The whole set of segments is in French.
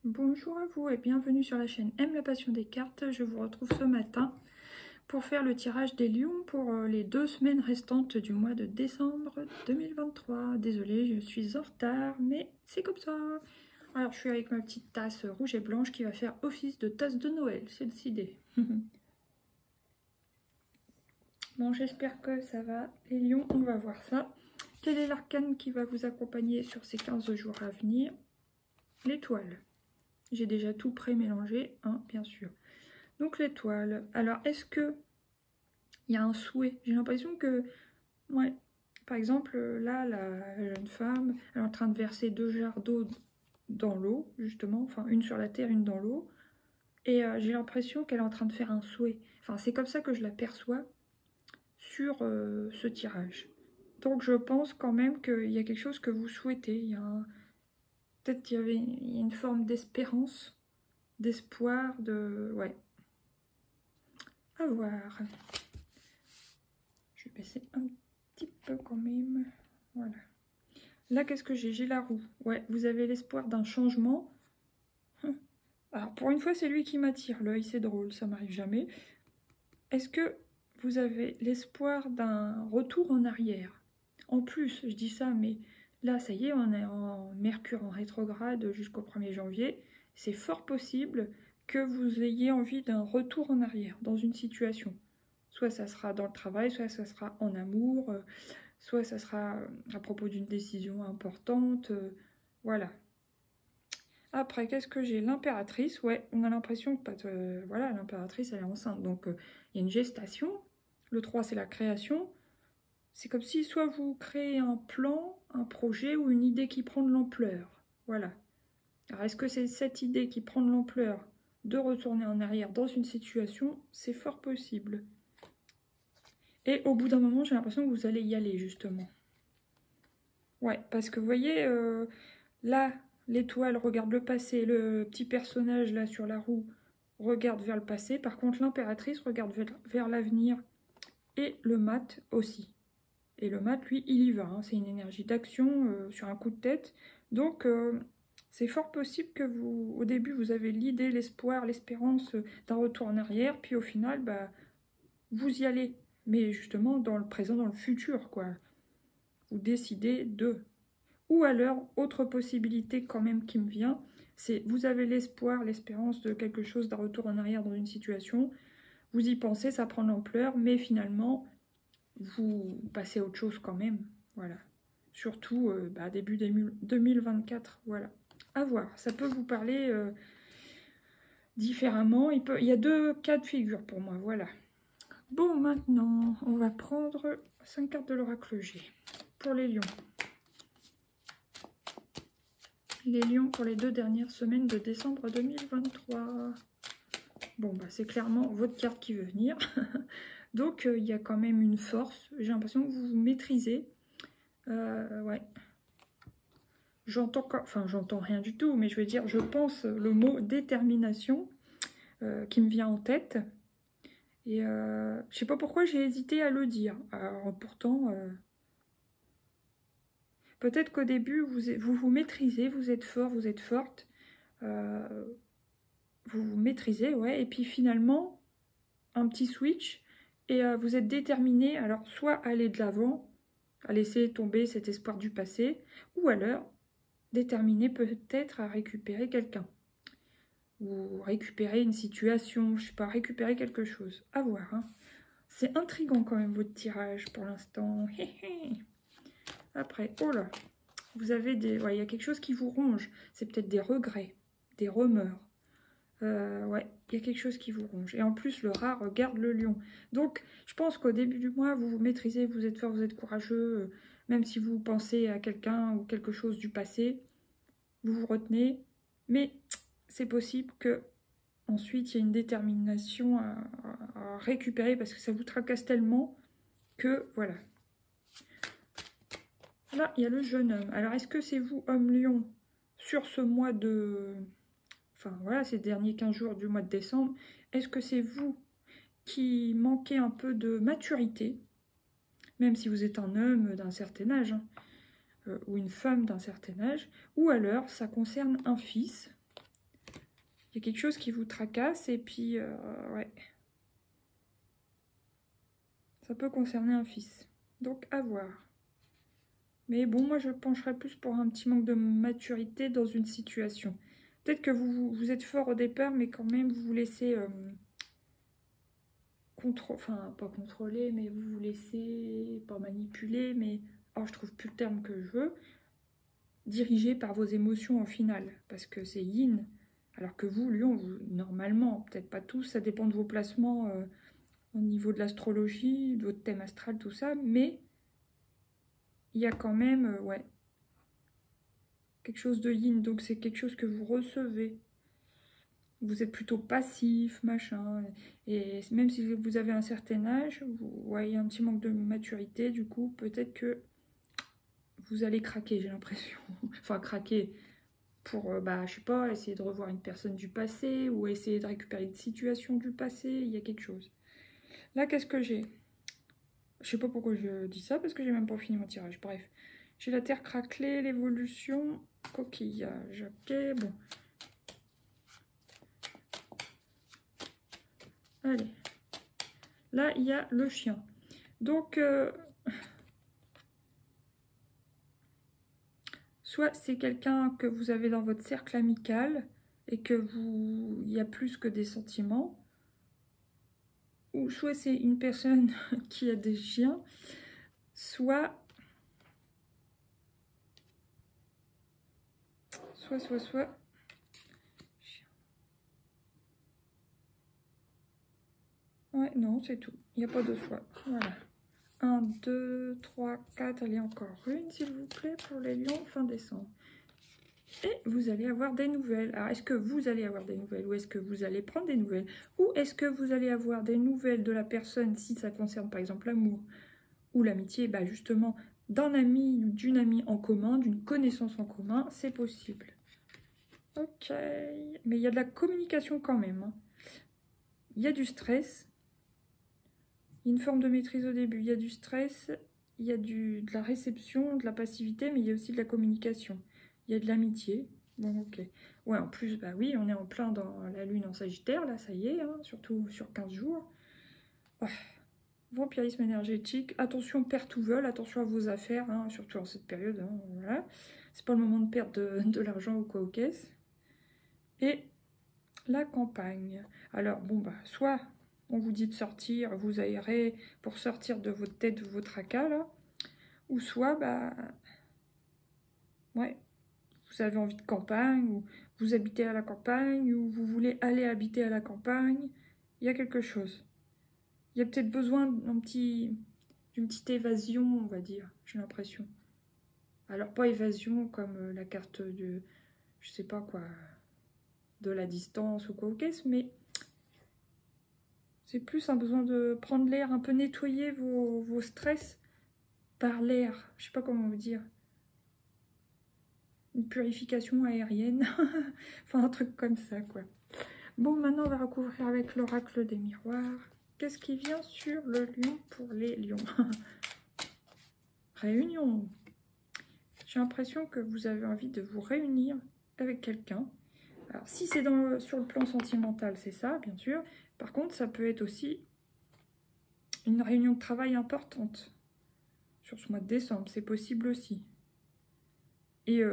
Bonjour à vous et bienvenue sur la chaîne Aime la passion des cartes. Je vous retrouve ce matin pour faire le tirage des lions pour les 2 semaines restantes du mois de décembre 2023. Désolée, je suis en retard, mais c'est comme ça. Alors je suis avec ma petite tasse rouge et blanche qui va faire office de tasse de Noël, c'est décidé. Bon, j'espère que ça va. Les lions, on va voir ça. Quel est l'arcane qui va vous accompagner sur ces 15 jours à venir? L'étoile. J'ai déjà tout pré-mélangé, hein, bien sûr. Donc l'étoile. Alors, est-ce que il y a un souhait? J'ai l'impression que, ouais, par exemple, là, la jeune femme, elle est en train de verser 2 jarres d'eau dans l'eau, justement, enfin, une sur la terre, une dans l'eau. Et j'ai l'impression qu'elle est en train de faire un souhait. Enfin, c'est comme ça que je l'aperçois sur ce tirage. Donc, je pense quand même qu'il y a quelque chose que vous souhaitez. Il y a peut-être qu'il y a une forme d'espérance, d'espoir, de... Ouais. À voir. Je vais baisser un petit peu quand même. Voilà. Là, qu'est-ce que j'ai? J'ai la roue. Ouais, vous avez l'espoir d'un changement. Alors, pour une fois, c'est lui qui m'attire l'œil. C'est drôle, ça m'arrive jamais. Est-ce que vous avez l'espoir d'un retour en arrière? En plus, je dis ça, mais là, ça y est, on est en Mercure en rétrograde jusqu'au 1er janvier. C'est fort possible que vous ayez envie d'un retour en arrière dans une situation. Soit ça sera dans le travail, soit ça sera en amour, soit ça sera à propos d'une décision importante. Voilà. Après, qu'est-ce que j'ai? L'impératrice. Ouais, on a l'impression que voilà, l'impératrice, elle est enceinte. Donc, il y a une gestation. Le 3, c'est la création. C'est comme si soit vous créez un plan, un projet ou une idée qui prend de l'ampleur. Voilà. Alors, est-ce que c'est cette idée qui prend de l'ampleur de retourner en arrière dans une situation? C'est fort possible. Et au bout d'un moment, j'ai l'impression que vous allez y aller, justement. Ouais, parce que vous voyez, là, l'étoile regarde le passé, le petit personnage, là, sur la roue, regarde vers le passé. Par contre, l'impératrice regarde vers l'avenir et le mat aussi. Et le mat, lui, il y va. Hein. C'est une énergie d'action sur un coup de tête. Donc, c'est fort possible que vous, au début, vous avez l'idée, l'espoir, l'espérance d'un retour en arrière. Puis au final, bah, vous y allez. Mais justement, dans le présent, dans le futur, quoi. Vous décidez de. Ou alors, autre possibilité quand même qui me vient, c'est vous avez l'espoir, l'espérance de quelque chose, d'un retour en arrière dans une situation. Vous y pensez, ça prend de l'ampleur, mais finalement, vous passez à autre chose quand même. Voilà. Surtout début 2024. Voilà. À voir. Ça peut vous parler différemment. Il y a 2 cas de figure pour moi. Voilà. Bon, maintenant, on va prendre 5 cartes de l'oracle G pour les lions. Les lions pour les 2 dernières semaines de décembre 2023. Bon, bah c'est clairement votre carte qui veut venir. Donc, il y a quand même une force. J'ai l'impression que vous vous maîtrisez. Ouais. J'entends rien du tout, mais je veux dire, je pense le mot détermination qui me vient en tête. Et je sais pas pourquoi j'ai hésité à le dire. Alors, pourtant, peut-être qu'au début, vous maîtrisez, vous êtes fort, vous êtes forte. Vous vous maîtrisez, ouais. Et puis finalement, un petit switch. Et vous êtes déterminé, alors soit à aller de l'avant, à laisser tomber cet espoir du passé, ou alors déterminé peut-être à récupérer quelqu'un. Ou récupérer une situation, je sais pas, récupérer quelque chose. À voir, hein. C'est intriguant quand même votre tirage pour l'instant. Après, oh là, vous avez des... Ouais, il y a quelque chose qui vous ronge. C'est peut-être des regrets, des remords. Ouais, il y a quelque chose qui vous ronge. Et en plus, le rat regarde le lion. Donc, je pense qu'au début du mois, vous vous maîtrisez, vous êtes fort, vous êtes courageux. Même si vous pensez à quelqu'un ou quelque chose du passé, vous vous retenez. Mais c'est possible que ensuite il y ait une détermination à récupérer parce que ça vous tracasse tellement que voilà. Là, il y a le jeune homme. Alors, est-ce que c'est vous, homme lion, sur ce mois de... Enfin, voilà, ces derniers 15 jours du mois de décembre, est-ce que c'est vous qui manquez un peu de maturité, même si vous êtes un homme d'un certain âge, hein, ou une femme d'un certain âge, ou alors ça concerne un fils, Il y a quelque chose qui vous tracasse et puis, ouais. Ça peut concerner un fils. Donc, à voir. Mais bon, moi, je pencherais plus pour un petit manque de maturité dans une situation. Peut-être que vous êtes fort au départ, mais quand même, vous vous laissez... enfin, pas contrôler, mais vous vous laissez... Pas manipuler, mais... Oh, je trouve plus le terme que je veux. Dirigé par vos émotions, en final. Parce que c'est yin. Alors que vous, lion, vous, normalement, peut-être pas tous, ça dépend de vos placements au niveau de l'astrologie, de votre thème astral, tout ça, mais... Il y a quand même, ouais, quelque chose de yin, donc c'est quelque chose que vous recevez. Vous êtes plutôt passif, machin, et même si vous avez un certain âge, vous voyez un petit manque de maturité, du coup, peut-être que vous allez craquer, j'ai l'impression. Enfin, craquer pour, bah, je sais pas, essayer de revoir une personne du passé, ou essayer de récupérer une situation du passé, il y a quelque chose. Là, qu'est-ce que j'ai? Je sais pas pourquoi je dis ça, parce que j'ai même pas fini mon tirage, bref. J'ai la terre craquelée, l'évolution, coquillage, ok, bon. Allez. Là, il y a le chien. Donc, soit c'est quelqu'un que vous avez dans votre cercle amical et que vous, il y a plus que des sentiments. Ou soit c'est une personne qui a des chiens, soit... Ouais, non, c'est tout. Il n'y a pas de choix. Voilà. 1, 2, 3, 4. Allez, encore une, s'il vous plaît, pour les lions, fin décembre. Et vous allez avoir des nouvelles. Alors, est-ce que vous allez avoir des nouvelles ou est-ce que vous allez prendre des nouvelles? Ou est-ce que vous allez avoir des nouvelles de la personne si ça concerne, par exemple, l'amour ou l'amitié? Bah, justement, d'un ami ou d'une amie en commun, d'une connaissance en commun, c'est possible. Ok. Mais il y a de la communication quand même. Hein. Il y a du stress. Une forme de maîtrise au début. Il y a du stress, il y a de la réception, de la passivité, mais il y a aussi de la communication. Il y a de l'amitié. Bon, ok. Ouais, en plus, bah oui, on est en plein dans la lune en Sagittaire, là, ça y est, hein, surtout sur 15 jours. Oh. Vampirisme énergétique. Attention, perte ou vol, attention à vos affaires, hein, surtout en cette période. Hein, voilà. C'est pas le moment de perdre de l'argent ou quoi aux caisses. Et la campagne. Alors, bon, bah, soit... on vous dit de sortir, vous aérez pour sortir de votre tête, de votre tracas, là. Ou soit, bah, ouais, vous avez envie de campagne, ou vous habitez à la campagne, ou vous voulez aller habiter à la campagne. Il y a quelque chose. Il y a peut-être besoin d'une petite évasion, on va dire, j'ai l'impression. Alors, pas évasion comme la carte de, je sais pas quoi, de la distance ou quoi au caisse, mais... c'est plus un besoin de prendre l'air, un peu nettoyer vos stress par l'air. Je sais pas comment vous dire. Une purification aérienne. Enfin, un truc comme ça, quoi. Bon, maintenant, on va recouvrir avec l'oracle des miroirs. Qu'est-ce qui vient sur le lion pour les lions? Réunion. J'ai l'impression que vous avez envie de vous réunir avec quelqu'un. Alors, si c'est sur le plan sentimental, c'est ça, bien sûr. Par contre, ça peut être aussi une réunion de travail importante sur ce mois de décembre. C'est possible aussi. Et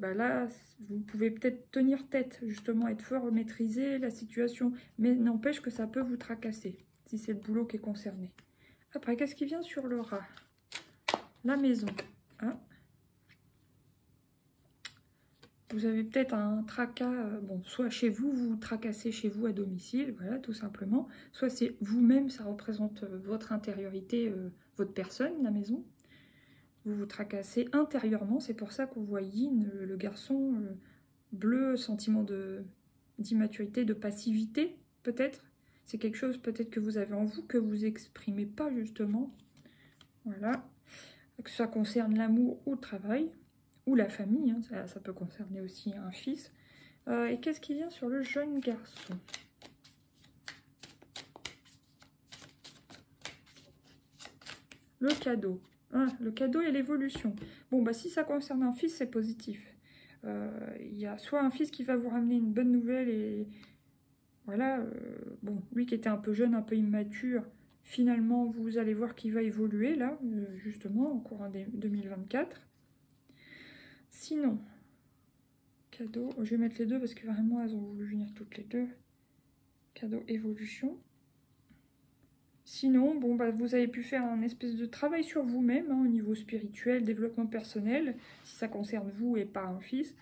bah là, vous pouvez peut-être tenir tête, justement, être fort, maîtriser la situation. Mais n'empêche que ça peut vous tracasser, si c'est le boulot qui est concerné. Après, qu'est-ce qui vient sur le rat? La maison. Hein, vous avez peut-être un tracas, bon, soit chez vous, vous tracassez chez vous à domicile, voilà, tout simplement. Soit c'est vous-même, ça représente votre intériorité, votre personne, la maison. Vous vous tracassez intérieurement, c'est pour ça qu'on voit Yin, le garçon bleu, sentiment d'immaturité, de passivité, peut-être. C'est quelque chose peut-être que vous avez en vous, que vous exprimez pas justement. Voilà. Que ça concerne l'amour ou le travail, ou la famille, hein, ça peut concerner aussi un fils. Et qu'est-ce qui vient sur le jeune garçon? Le cadeau. Ah, le cadeau et l'évolution. Bon, bah si ça concerne un fils, c'est positif. Il y a soit un fils qui va vous ramener une bonne nouvelle et voilà, bon, lui qui était un peu jeune, un peu immature, finalement vous allez voir qu'il va évoluer là, justement, en courant 2024. Sinon, cadeau, je vais mettre les deux parce que vraiment elles ont voulu venir toutes les deux. Cadeau évolution. Sinon, bon, bah, vous avez pu faire un espèce de travail sur vous-même, hein, au niveau spirituel, développement personnel, si ça concerne vous et pas un fils.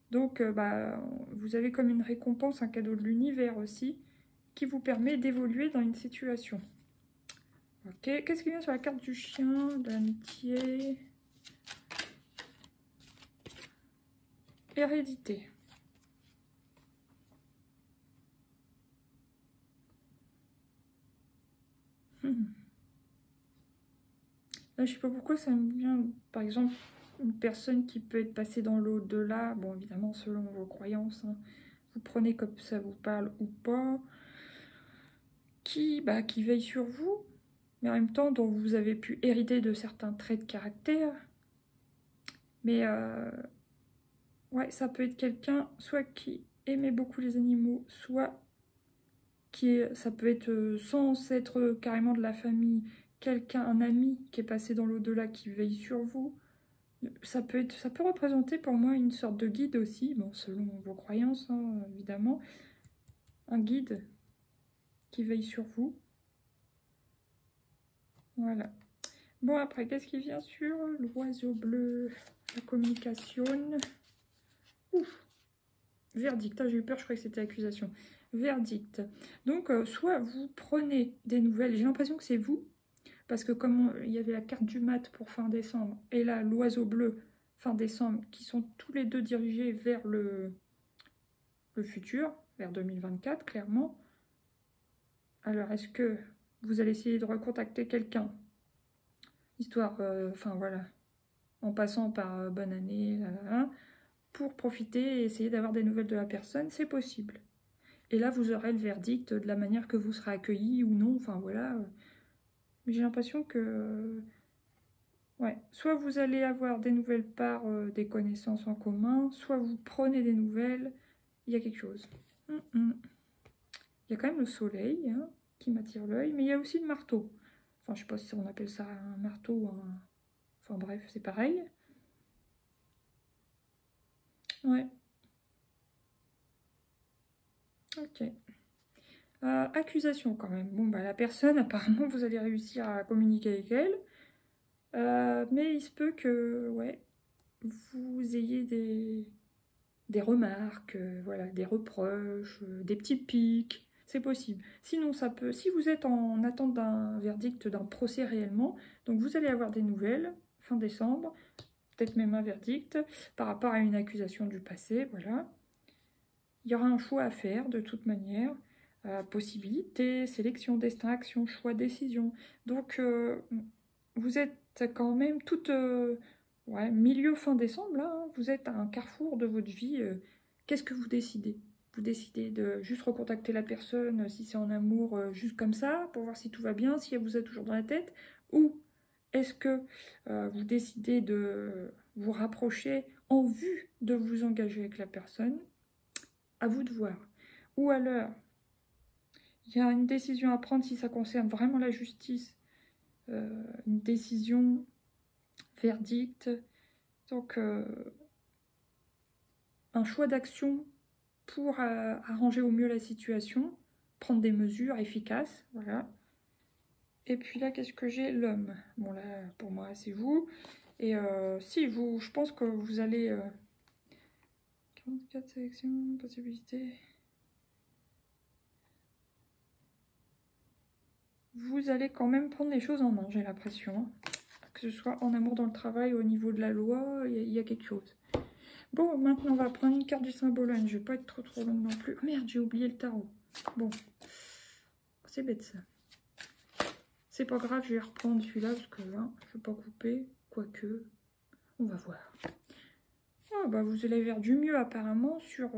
Donc, bah, vous avez comme une récompense, un cadeau de l'univers aussi, qui vous permet d'évoluer dans une situation. Ok, qu'est-ce qui vient sur la carte du chien, de l'amitié? Hérédité. Là, je sais pas pourquoi ça me vient, par exemple, une personne qui peut être passée dans l'au-delà. Bon, évidemment, selon vos croyances, hein, vous prenez comme ça vous parle ou pas. Qui veille sur vous, mais en même temps, dont vous avez pu hériter de certains traits de caractère. Mais, ouais, ça peut être quelqu'un, soit qui aimait beaucoup les animaux, soit ça peut être, sans être carrément de la famille, quelqu'un, un ami qui est passé dans l'au-delà, qui veille sur vous. Ça peut représenter pour moi une sorte de guide aussi, bon, selon vos croyances, hein, évidemment. Un guide qui veille sur vous. Voilà. Bon, après, qu'est-ce qui vient sur l'oiseau bleu? La communication. Ouf. Verdict. Ah, j'ai eu peur, je croyais que c'était accusation. Verdict. Donc, soit vous prenez des nouvelles, j'ai l'impression que c'est vous, parce que comme il y avait la carte du mat pour fin décembre, et là, l'oiseau bleu, fin décembre, qui sont tous les deux dirigés vers le futur, vers 2024, clairement. Alors, est-ce que vous allez essayer de recontacter quelqu'un, histoire, enfin voilà, en passant par bonne année, là, là, là, pour profiter et essayer d'avoir des nouvelles de la personne, c'est possible. Et là, vous aurez le verdict de la manière que vous serez accueilli ou non, enfin voilà. Mais j'ai l'impression que, ouais, soit vous allez avoir des nouvelles par des connaissances en commun, soit vous prenez des nouvelles, il y a quelque chose. Il y a quand même le soleil, hein, qui m'attire l'œil, mais il y a aussi le marteau. Enfin, je sais pas si on appelle ça un marteau ou un... Enfin bref, c'est pareil. Ouais. Ok. Accusation quand même. Bon, bah la personne, apparemment, vous allez réussir à communiquer avec elle. Mais il se peut que, ouais, vous ayez des remarques, voilà, des reproches, des petits pics. C'est possible. Sinon, ça peut... Si vous êtes en attente d'un verdict, d'un procès réellement, donc vous allez avoir des nouvelles, fin décembre, peut-être même un verdict, par rapport à une accusation du passé, voilà. Il y aura un choix à faire, de toute manière. Possibilité, sélection, destin, action, choix, décision. Donc, vous êtes quand même toute... ouais, milieu fin décembre, là, hein, vous êtes à un carrefour de votre vie. Qu'est-ce que vous décidez? Vous décidez de juste recontacter la personne, si c'est en amour, juste comme ça, pour voir si tout va bien, si elle vous a toujours dans la tête? Ou est-ce que vous décidez de vous rapprocher en vue de vous engager avec la personne? À vous de voir. Ou alors, il y a une décision à prendre si ça concerne vraiment la justice, une décision, verdict, donc un choix d'action pour arranger au mieux la situation, prendre des mesures efficaces, voilà. Et puis là, qu'est-ce que j'ai? L'homme. Bon là, pour moi, c'est vous. Et si, vous, je pense que vous allez... 44 sélections, possibilités... Vous allez quand même prendre les choses en main, j'ai l'impression. Hein. Que ce soit en amour, dans le travail, au niveau de la loi, il y a quelque chose. Bon, maintenant, on va prendre une carte du symbologne. Je vais pas être trop longue non plus. Oh, merde, j'ai oublié le tarot. Bon, c'est bête, ça. C'est pas grave, je vais reprendre celui-là, parce que là, je vais pas couper. Quoique, on va voir. Ah, bah, vous allez vers du mieux, apparemment, sur...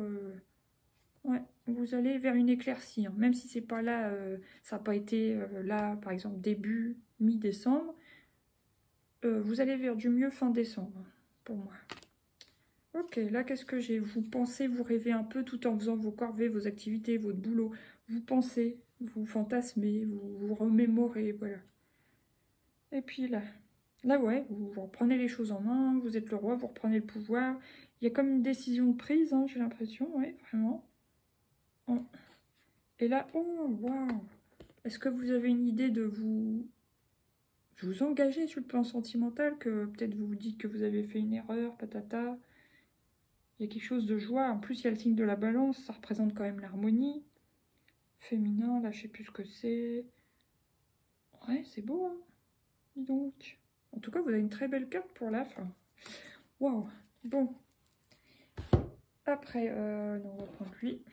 Ouais, vous allez vers une éclaircie. Hein. Même si c'est pas là, ça n'a pas été là, par exemple, début, mi-décembre. Vous allez vers du mieux fin décembre, pour moi. Ok, là, qu'est-ce que j'ai? Vous pensez, vous rêvez un peu tout en faisant vos corvées, vos activités, votre boulot. Vous pensez, vous fantasmez, vous remémorez, voilà. Et puis là ouais, vous reprenez les choses en main, vous êtes le roi, vous reprenez le pouvoir. Il y a comme une décision de prise, hein, j'ai l'impression, ouais, vraiment. Oh. Et là, oh, waouh! Est-ce que vous avez une idée de vous engager sur le plan sentimental, que peut-être vous vous dites que vous avez fait une erreur, patata? Il y a quelque chose de joie. En plus, il y a le signe de la balance, ça représente quand même l'harmonie. Féminin, là, je sais plus ce que c'est. Ouais, c'est beau, hein, dis donc. En tout cas, vous avez une très belle carte pour la fin. Waouh! Bon. Après, non, on va prendre lui.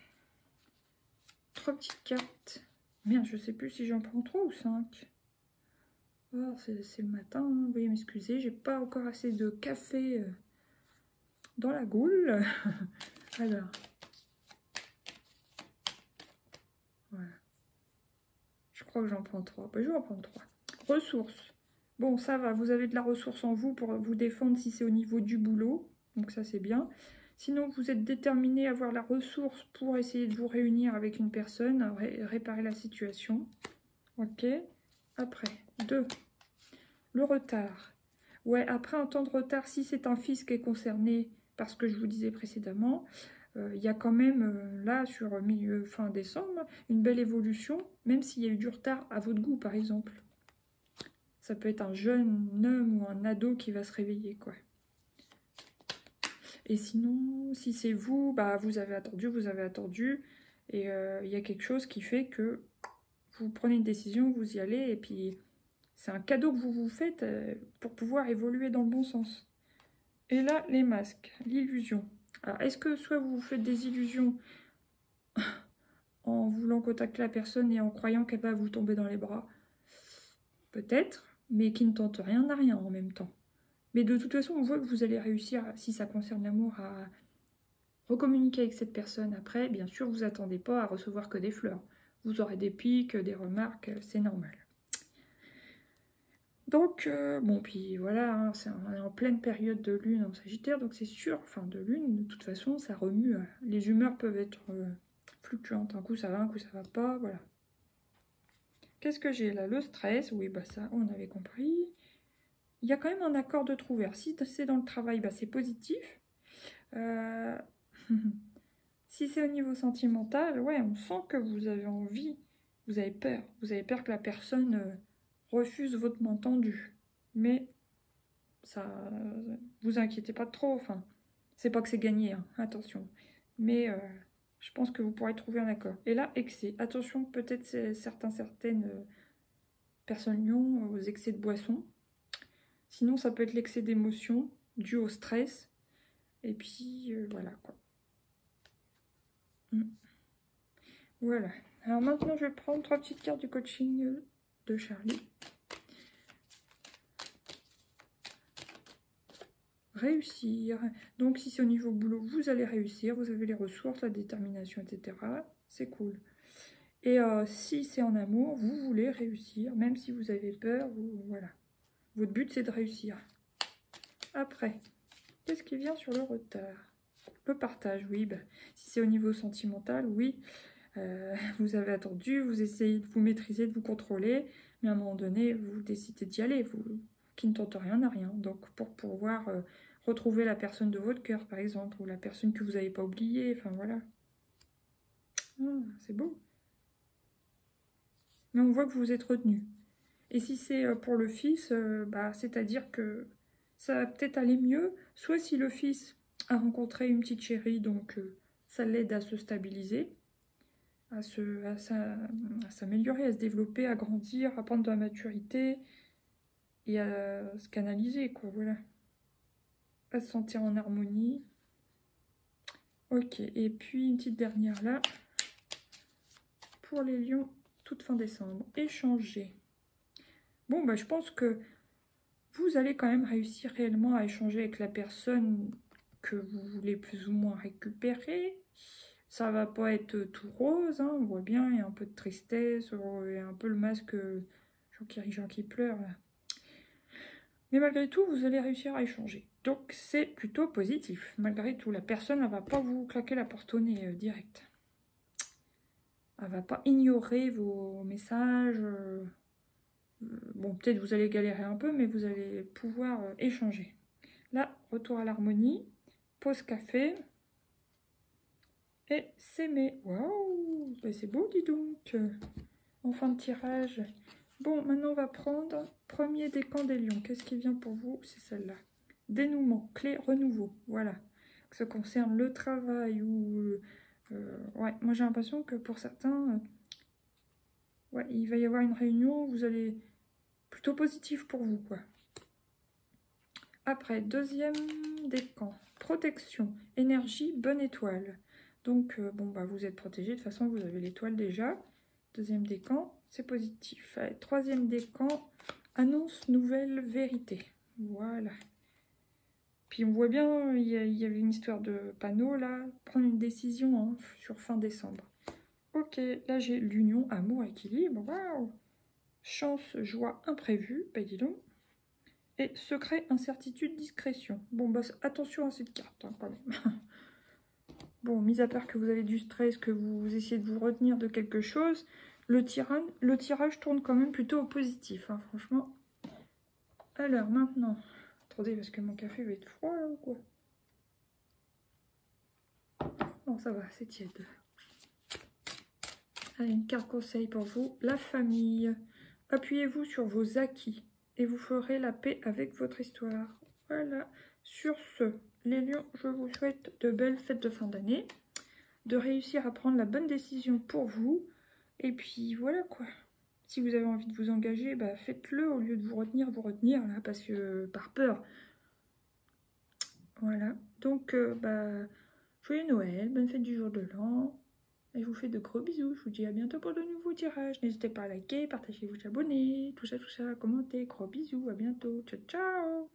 3 petites cartes. Merde, je sais plus si j'en prends 3 ou 5. Oh, c'est le matin, hein. Veuillez m'excuser, j'ai pas encore assez de café dans la goule. Alors. Voilà. Je crois que j'en prends 3. Bah, je vais en prendre 3. Ressources. Bon, ça va, vous avez de la ressource en vous pour vous défendre si c'est au niveau du boulot. Donc ça, c'est bien. Sinon, vous êtes déterminé à avoir la ressource pour essayer de vous réunir avec une personne, à réparer la situation. Ok. Après, 2. Le retard. Ouais, après un temps de retard, si c'est un fils qui est concerné par ce que je vous disais précédemment, il y a quand même, là, sur fin décembre, une belle évolution, même s'il y a eu du retard à votre goût, par exemple. Ça peut être un jeune homme ou un ado qui va se réveiller, quoi. Et sinon, si c'est vous, bah, vous avez attendu, et il y a quelque chose qui fait que vous prenez une décision, vous y allez, et puis c'est un cadeau que vous vous faites pour pouvoir évoluer dans le bon sens. Et là, les masques, l'illusion. Alors, est-ce que soit vous vous faites des illusions en voulant contacter la personne et en croyant qu'elle va vous tomber dans les bras? Peut-être, mais qui ne tente rien n'a rien en même temps. Mais de toute façon, on voit que vous allez réussir, si ça concerne l'amour, à recommuniquer avec cette personne. Après, bien sûr, vous attendez pas à recevoir que des fleurs. Vous aurez des pics, des remarques, c'est normal. Donc, bon, puis voilà, hein, on est en pleine période de lune en Sagittaire, donc c'est sûr, enfin de lune, de toute façon, ça remue. Les humeurs peuvent être fluctuantes, un coup ça va, un coup ça va pas, voilà. Qu'est-ce que j'ai là? Le stress, oui, bah ça, on avait compris. Il y a quand même un accord de trouver. Alors, si c'est dans le travail, bah c'est positif. Si c'est au niveau sentimental, ouais, on sent que vous avez envie, vous avez peur. Vous avez peur que la personne refuse votre main tendue. Mais ça, vous inquiétez pas trop, enfin, c'est pas que c'est gagné, hein, attention. Mais je pense que vous pourrez trouver un accord. Et là, excès. Attention, peut-être certaines personnes ont aux excès de boisson. Sinon, ça peut être l'excès d'émotion dû au stress. Et puis, voilà, quoi. Voilà. Alors maintenant, je vais prendre 3 petites cartes du coaching de Charlie. Réussir. Donc, si c'est au niveau boulot, vous allez réussir. Vous avez les ressources, la détermination, etc. C'est cool. Et si c'est en amour, vous voulez réussir. Même si vous avez peur, voilà. Votre but, c'est de réussir. Après, qu'est-ce qui vient sur le retard? Le partage, oui. Bah, si c'est au niveau sentimental, oui. Vous avez attendu, vous essayez de vous maîtriser, de vous contrôler, mais à un moment donné, vous décidez d'y aller, vous qui ne tente rien n'a rien. Donc pour pouvoir retrouver la personne de votre cœur, par exemple, ou la personne que vous n'avez pas oubliée, enfin voilà. Ah, c'est beau. Mais on voit que vous vous êtes retenu. Et si c'est pour le fils, bah, c'est-à-dire que ça va peut-être aller mieux, soit si le fils a rencontré une petite chérie, donc ça l'aide à se stabiliser, à s'améliorer, à se développer, à grandir, à prendre de la maturité et à se canaliser, quoi, voilà. À se sentir en harmonie. Ok, et puis une petite dernière là, pour les lions, toute fin décembre. Échanger. Bon, bah je pense que vous allez quand même réussir réellement à échanger avec la personne que vous voulez plus ou moins récupérer. Ça va pas être tout rose, hein, on voit bien, il y a un peu de tristesse, il y a un peu le masque, gens qui rient, gens qui pleurent, là. Mais malgré tout, vous allez réussir à échanger. Donc c'est plutôt positif. Malgré tout, la personne ne va pas vous claquer la porte au nez direct. Elle va pas ignorer vos messages. Bon, peut-être vous allez galérer un peu, mais vous allez pouvoir échanger. Là, retour à l'harmonie. Pause café. Et s'aimer. Waouh, ben, c'est beau, dis donc. En fin de tirage. Bon, maintenant on va prendre premier décan des lions. Qu'est-ce qui vient pour vous? C'est celle-là. Dénouement, clé, renouveau. Voilà. Que ça concerne le travail ou... ouais, moi j'ai l'impression que pour certains, ouais, il va y avoir une réunion, vous allez... Plutôt positif pour vous, quoi. Après, deuxième décan. Protection, énergie, bonne étoile. Donc, bon, bah, vous êtes protégé. De toute façon, vous avez l'étoile déjà. Deuxième décan, c'est positif. Allez, troisième décan, annonce nouvelle vérité. Voilà. Puis on voit bien, il y avait une histoire de panneau là. Prendre une décision hein, sur fin décembre. Ok, là j'ai l'union, amour, équilibre. Waouh! Chance, joie, imprévu. Bah dis donc. Et secret, incertitude, discrétion. Bon, bah attention à cette carte hein, quand même. Bon, mis à part que vous avez du stress, que vous essayez de vous retenir de quelque chose, le tirage tourne quand même plutôt au positif, hein, franchement. Alors, maintenant... Attendez, parce que mon café va être froid, là, ou quoi? Bon, ça va, c'est tiède. Allez, une carte conseil pour vous. La famille. Appuyez-vous sur vos acquis et vous ferez la paix avec votre histoire. Voilà. Sur ce, les lions, je vous souhaite de belles fêtes de fin d'année, de réussir à prendre la bonne décision pour vous. Et puis voilà quoi. Si vous avez envie de vous engager, bah faites-le au lieu de vous retenir là, parce que par peur. Voilà. Donc bah joyeux Noël, bonne fête du jour de l'an. Et je vous fais de gros bisous. Je vous dis à bientôt pour de nouveaux tirages. N'hésitez pas à liker, partager, vous abonner, tout ça, commenter. Gros bisous, à bientôt. Ciao, ciao.